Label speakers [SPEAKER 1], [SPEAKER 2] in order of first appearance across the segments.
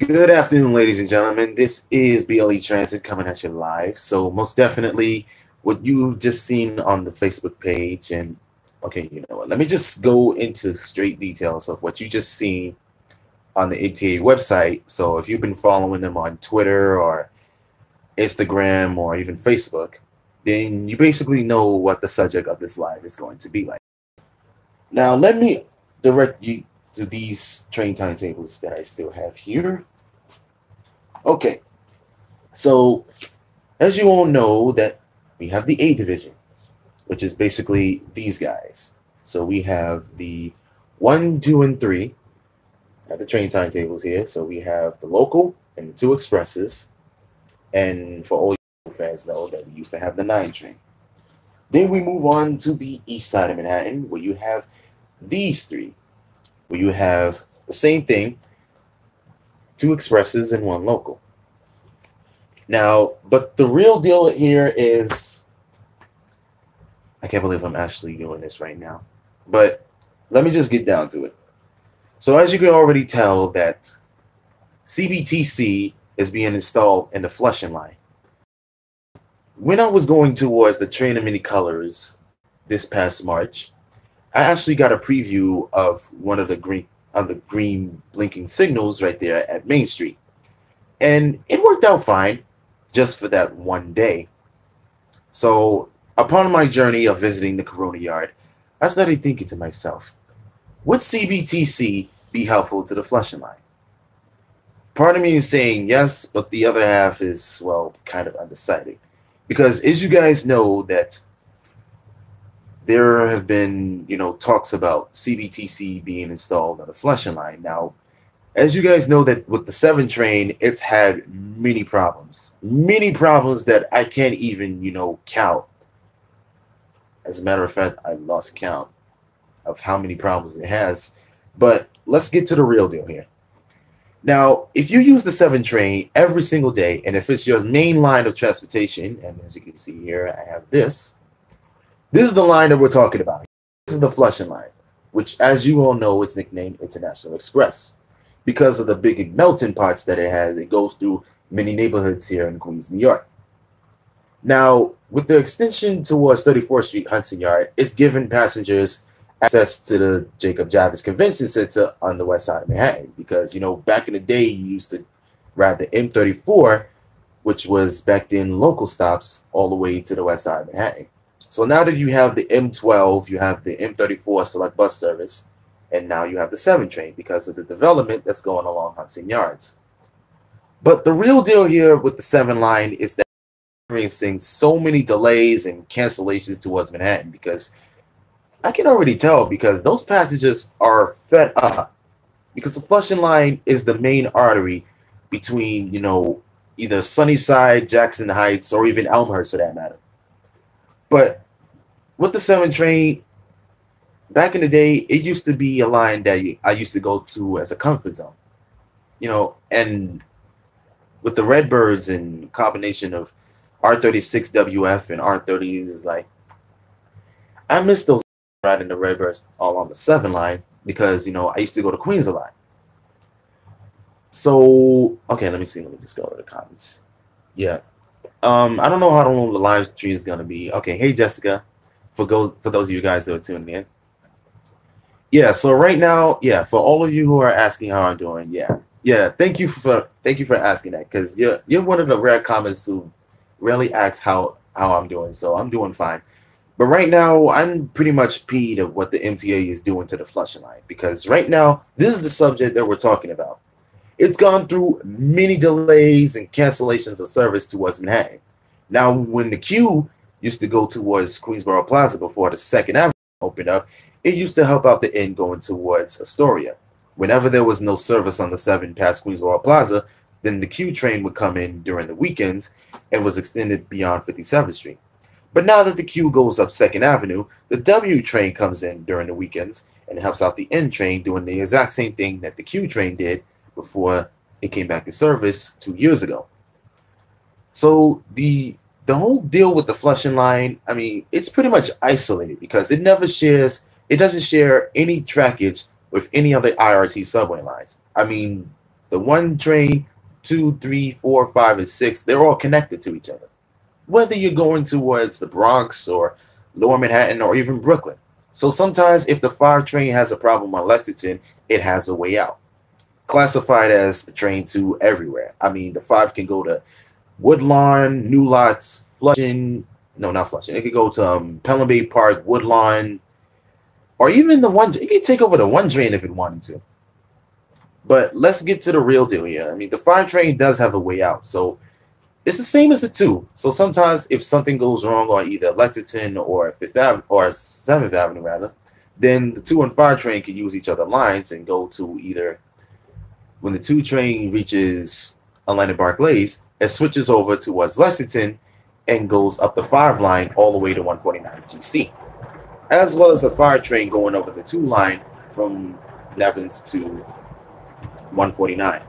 [SPEAKER 1] Good afternoon, ladies and gentlemen. This is BLETransit coming at you live. So most definitely what you just seen on the Facebook page, and okay, you know what, let me just go into straight details of what you just seen on the IRT website. So if you've been following them on Twitter or Instagram or even Facebook, then you basically know what the subject of this live is going to be like. Now let me direct you to these train timetables that I still have here. Okay, so as you all know that we have the A division, which is basically these guys. So we have the 1, 2, and 3 at the train timetables here. So we have the local and the 2 expresses. And for all you fans know that we used to have the 9 train. Then we move on to the east side of Manhattan, where you have these 3, where you have the same thing, 2 expresses and 1 local. Now, but the real deal here is, I can't believe I'm actually doing this right now, but let me just get down to it. So as you can already tell that CBTC is being installed in the Flushing Line. When I was going towards the train of many colors this past March, I actually got a preview of one of the green blinking signals right there at Main Street. And it worked out fine just for that one day. So upon my journey of visiting the Corona Yard, I started thinking to myself, would CBTC be helpful to the Flushing Line? Part of me is saying yes, but the other half is, well, kind of undecided. Because as you guys know that there have been, talks about CBTC being installed on the Flushing Line. Now, as you guys know that with the 7 train, it's had many problems that I can't even, count. As a matter of fact, I lost count of how many problems it has. But let's get to the real deal here. Now, if you use the 7 train every single day, and if it's your main line of transportation, and as you can see here, I have this. This is the line that we're talking about. This is the Flushing Line, which, as you all know, it's nicknamed International Express because of the big melting pots that it has. It goes through many neighborhoods here in Queens, New York. Now, with the extension towards 34th Street Hudson Yard, it's given passengers access to the Jacob Javits Convention Center on the west side of Manhattan because, back in the day, you used to ride the M34, which was back then local stops all the way to the west side of Manhattan. So now that you have the M12, you have the M34 select bus service, and now you have the 7 train because of the development that's going along Hudson Yards. But the real deal here with the 7 line is that we're experiencing so many delays and cancellations towards Manhattan because I can already tell because those passengers are fed up because the Flushing Line is the main artery between, either Sunnyside, Jackson Heights, or even Elmhurst for that matter. But with the 7 train, back in the day, it used to be a line that I used to go to as a comfort zone. And with the Redbirds and combination of R36WF and R30s is like, I miss those riding the Redbirds all on the 7 line because, I used to go to Queens a lot. So, okay, let me see. Let me just go to the comments. Yeah. I don't know how long the live stream is going to be. Okay, hey, Jessica, for those of you guys that are tuning in. Yeah, so right now, yeah, for all of you who are asking how I'm doing, yeah, thank you for asking that because you're one of the rare comments who rarely asks how I'm doing. So I'm doing fine. But right now, I'm pretty much peeved of what the MTA is doing to the Flushing Line because right now, this is the subject that we're talking about. It's gone through many delays and cancellations of service towards Manhattan. Now, when the queue used to go towards Queensboro Plaza before the 2nd Avenue opened up, it used to help out the end going towards Astoria. Whenever there was no service on the 7 past Queensboro Plaza, then the Q train would come in during the weekends and was extended beyond 57th Street. But now that the Q goes up 2nd Avenue, the W train comes in during the weekends and helps out the N train doing the exact same thing that the Q train did before it came back in service 2 years ago. So the whole deal with the Flushing Line, I mean, it's pretty much isolated because it doesn't share any trackage with any other IRT subway lines. I mean, The one train, 2, 3, 4, 5, and 6, they're all connected to each other. Whether you're going towards the Bronx or Lower Manhattan or even Brooklyn. So sometimes if the 5 train has a problem on Lexington, it has a way out. Classified as the train to everywhere. I mean, the 5 can go to Woodlawn, New Lots, Flushing. No, not Flushing. It could go to Pelham Bay Park, Woodlawn, or even the one. It could take over the 1 train if it wanted to. But let's get to the real deal here. I mean, the 5 train does have a way out, so it's the same as the 2. So sometimes if something goes wrong on either Lexington or 5th Avenue or 7th Avenue rather, then the 2 and 5 train can use each other lines and go to either. When the 2 train reaches Atlantic Barclays, it switches over towards Lexington and goes up the 5 line all the way to 149 GC, as well as the 5 train going over the 2 line from Nevins to 149.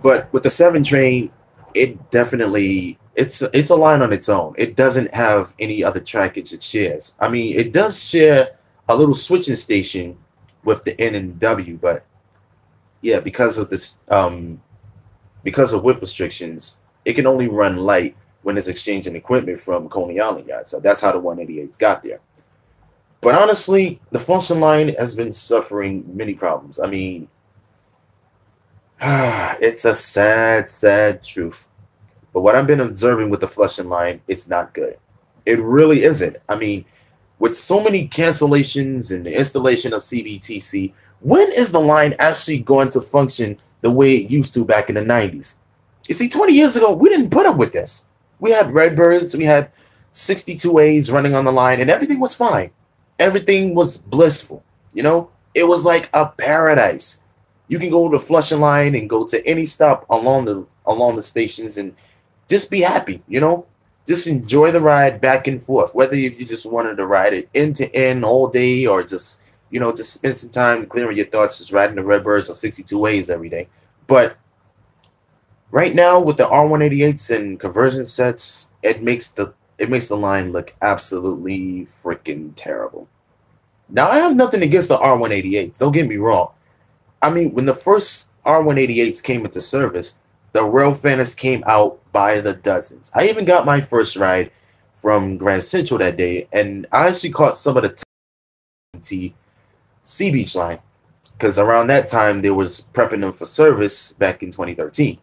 [SPEAKER 1] But with the 7 train, it definitely it's a line on its own. It doesn't have any other trackage it shares. I mean, it does share a little switching station with the N and W, but yeah, because of this because of width restrictions, it can only run light when it's exchanging equipment from Coney Island Yard. So that's how the 188s got there. But honestly, the Flushing Line has been suffering many problems. I mean, it's a sad, sad truth. But what I've been observing with the Flushing Line, it's not good. It really isn't. I mean, with so many cancellations and the installation of CBTC, when is the line actually going to function the way it used to back in the 90s? You see, 20 years ago, we didn't put up with this. We had Redbirds, we had 62As running on the line, and everything was fine. Everything was blissful. You know, it was like a paradise. You can go to the Flushing Line and go to any stop along the stations and just be happy, you know? Just enjoy the ride back and forth. Whether if you just wanted to ride it end to end all day or just, you know, just spend some time clearing your thoughts, just riding the Redbirds or 62As every day. But right now with the R188s and conversion sets, it makes the line look absolutely freaking terrible. Now, I have nothing against the R188s. Don't get me wrong. I mean, when the first R188s came into service, the rail fans came out by the dozens. I even got my first ride from Grand Central that day, and I actually caught some of the Sea Beach line because around that time they was prepping them for service back in 2013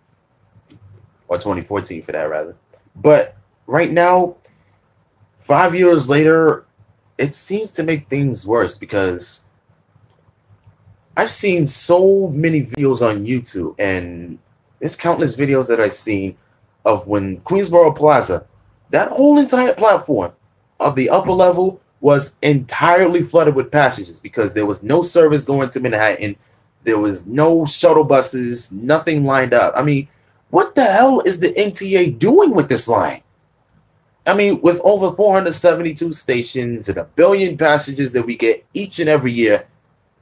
[SPEAKER 1] or 2014 for that rather. But right now, 5 years later, it seems to make things worse because I've seen so many videos on YouTube, and there's countless videos that I've seen of when Queensboro Plaza, that whole entire platform of the upper level was entirely flooded with passengers because there was no service going to Manhattan. There was no shuttle buses, nothing lined up. I mean, what the hell is the MTA doing with this line? I mean, with over 472 stations and 1 billion passengers that we get each and every year,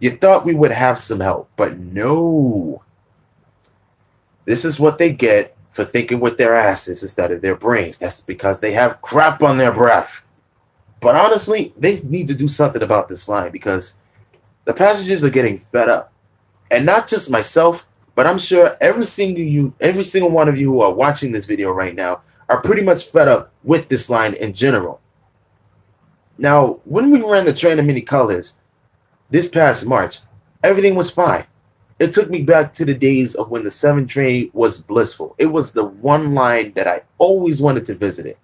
[SPEAKER 1] you thought we would have some help, but no. This is what they get for thinking with their asses instead of their brains. That's because they have crap on their breath. But honestly, they need to do something about this line because the passengers are getting fed up. And not just myself, but I'm sure every single one of you who are watching this video right now are pretty much fed up with this line in general. Now, when we ran the train of many colors this past March, everything was fine. It took me back to the days of when the 7 train was blissful. It was the one line that I always wanted to visit it.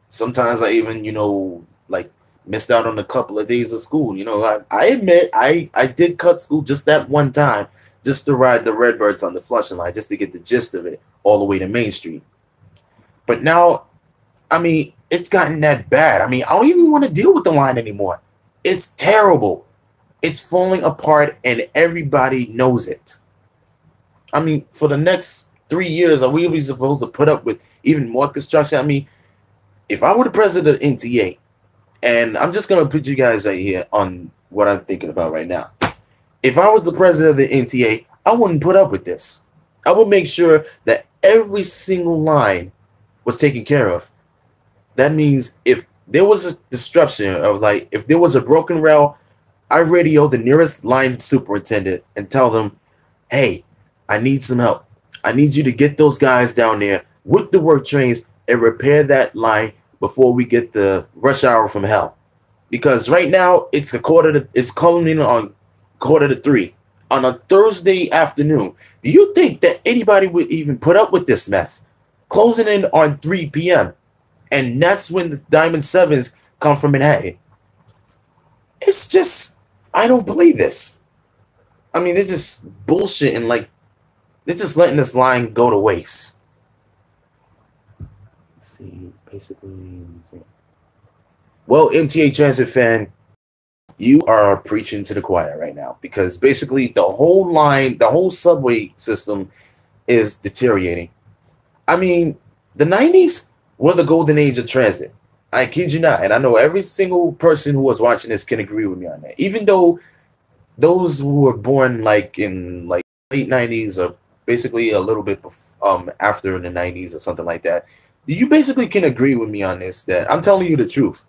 [SPEAKER 1] Sometimes I even, you know, like missed out on a couple of days of school. You know, I admit I did cut school just that one time just to ride the Redbirds on the Flushing Line, just to get the gist of it all the way to Main Street. But now, I mean, it's gotten that bad. I mean, I don't even want to deal with the line anymore. It's terrible. It's falling apart and everybody knows it. I mean, for the next 3 years, are we supposed to put up with even more construction? I mean, if I were the president of NTA, and I'm just going to put you guys right here on what I'm thinking about right now. If I was the president of the NTA, I wouldn't put up with this. I would make sure that every single line was taken care of. That means if there was a disruption of, like, if there was a broken rail, I radio the nearest line superintendent and tell them, hey, I need some help. I need you to get those guys down there with the work trains and repair that line before we get the rush hour from hell. Because right now it's it's calling in on 2:45 on a Thursday afternoon. Do you think that anybody would even put up with this mess? Closing in on 3 p.m. And that's when the Diamond Sevens come from Manhattan. It's just, I don't believe this. I mean, they're just bullshitting, like, they're just letting this line go to waste. Let's see, basically. Well, MTA Transit fan, you are preaching to the choir right now, because basically the whole line, the whole subway system is deteriorating. I mean, the 90s were the golden age of transit. I kid you not. And I know every single person who was watching this can agree with me on that. Even though those who were born like in like late 90s or basically a little bit after the 90s or something like that, you basically can agree with me on this, that I'm telling you the truth.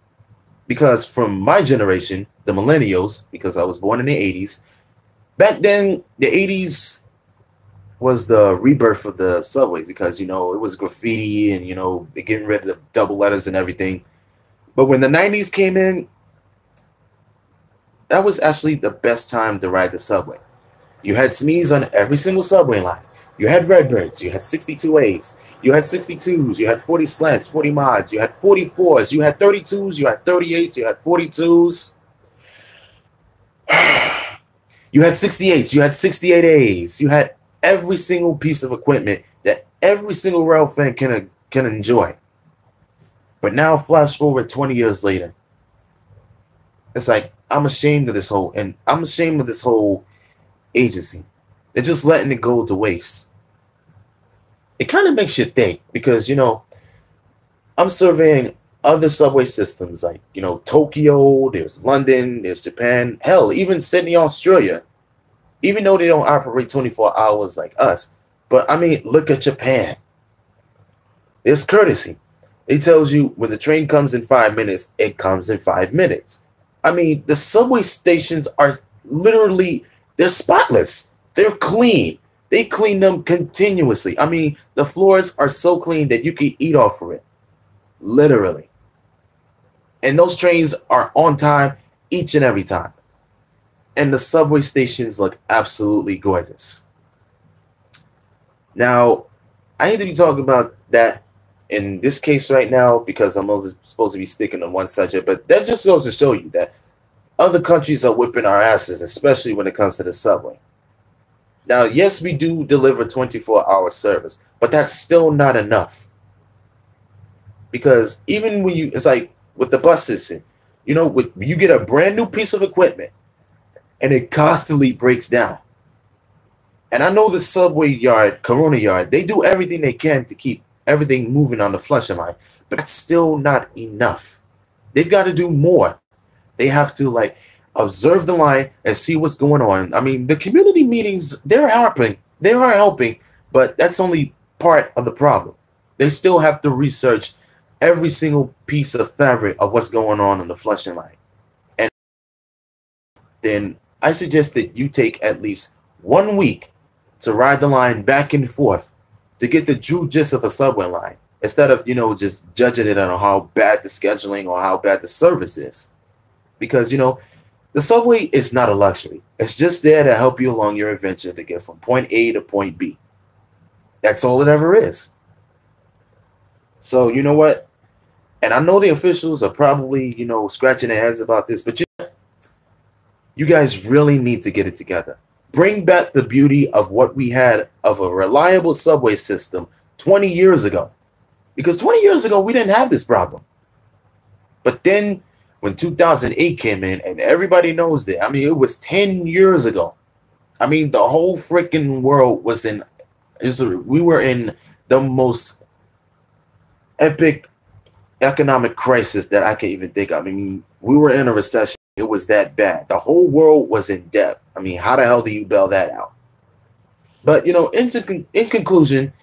[SPEAKER 1] Because from my generation, the millennials, because I was born in the 80s, back then, the 80s was the rebirth of the subways, because, you know, it was graffiti and, you know, they're getting rid of the double letters and everything. But when the 90s came in, that was actually the best time to ride the subway. You had SMEs on every single subway line. You had Redbirds, you had 62As, you had 62s, you had 40 slants, 40 mods, you had 44s, you had 32s, you had 38s, you had 42s. You had 68s, you had 68As, you had every single piece of equipment that every single rail fan can enjoy. But now, flash forward 20 years later, it's like, I'm ashamed of this whole, and I'm ashamed of this whole agency. They're just letting it go to waste. It kind of makes you think, because, you know, I'm surveying other subway systems like, you know, Tokyo, there's London, there's Japan, hell, even Sydney, Australia, even though they don't operate 24 hours like us. But I mean, look at Japan. There's courtesy. It tells you when the train comes in 5 minutes, it comes in 5 minutes. I mean, the subway stations are literally, they're spotless. They're clean. They clean them continuously. I mean, the floors are so clean that you can eat off of it. Literally. And those trains are on time each and every time. And the subway stations look absolutely gorgeous. Now, I hate to be talking about that in this case right now, because I'm only supposed to be sticking on one subject, but that just goes to show you that other countries are whipping our asses, especially when it comes to the subway. Now, yes, we do deliver 24-hour service, but that's still not enough. Because even when it's like with the bus system, you know, you get a brand new piece of equipment and it constantly breaks down. And I know the subway yard, Corona yard, they do everything they can to keep everything moving on the flushing line, but that's still not enough. They've got to do more. They have to, like, observe the line and see what's going on. I mean, the community meetings, they're helping. They are helping, but that's only part of the problem. They still have to research every single piece of fabric of what's going on the flushing line. And then I suggest that you take at least 1 week to ride the line back and forth to get the true gist of a subway line, instead of, you know, just judging it on how bad the scheduling or how bad the service is. Because, you know, the subway is not a luxury. It's just there to help you along your adventure to get from point A to point B. That's all it ever is. So, you know what? And I know the officials are probably, you know, scratching their heads about this, but you guys really need to get it together. Bring back the beauty of what we had of a reliable subway system 20 years ago. Because 20 years ago, we didn't have this problem. But then when 2008 came in, and everybody knows that, I mean, it was 10 years ago. I mean, the whole freaking world was in, we were in the most epic economic crisis that I can even think of. I mean, we were in a recession. It was that bad. The whole world was in debt. I mean, how the hell do you bail that out? But, you know, in conclusion,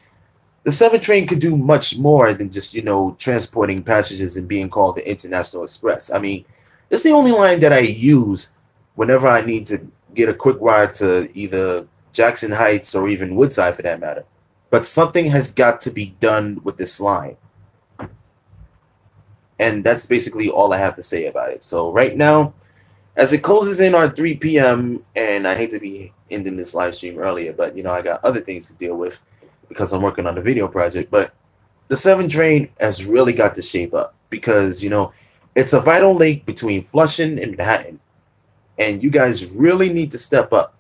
[SPEAKER 1] the 7 train could do much more than just, you know, transporting passengers and being called the International Express. I mean, it's the only line that I use whenever I need to get a quick ride to either Jackson Heights, or even Woodside for that matter. But something has got to be done with this line. And that's basically all I have to say about it. So right now, as it closes in on 3 p.m., and I hate to be ending this live stream earlier, but, you know, I got other things to deal with because I'm working on a video project. But the 7 train has really got to shape up because, you know, it's a vital link between Flushing and Manhattan. And you guys really need to step up.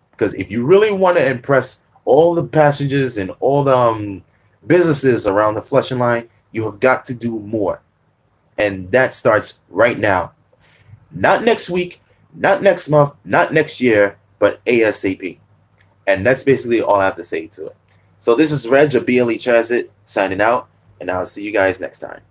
[SPEAKER 1] Because if you really want to impress all the passengers and all the businesses around the Flushing Line, you have got to do more. And that starts right now. Not next week, not next month, not next year, but ASAP. And that's basically all I have to say to it. So this is Reg of BLETransit signing out, and I'll see you guys next time.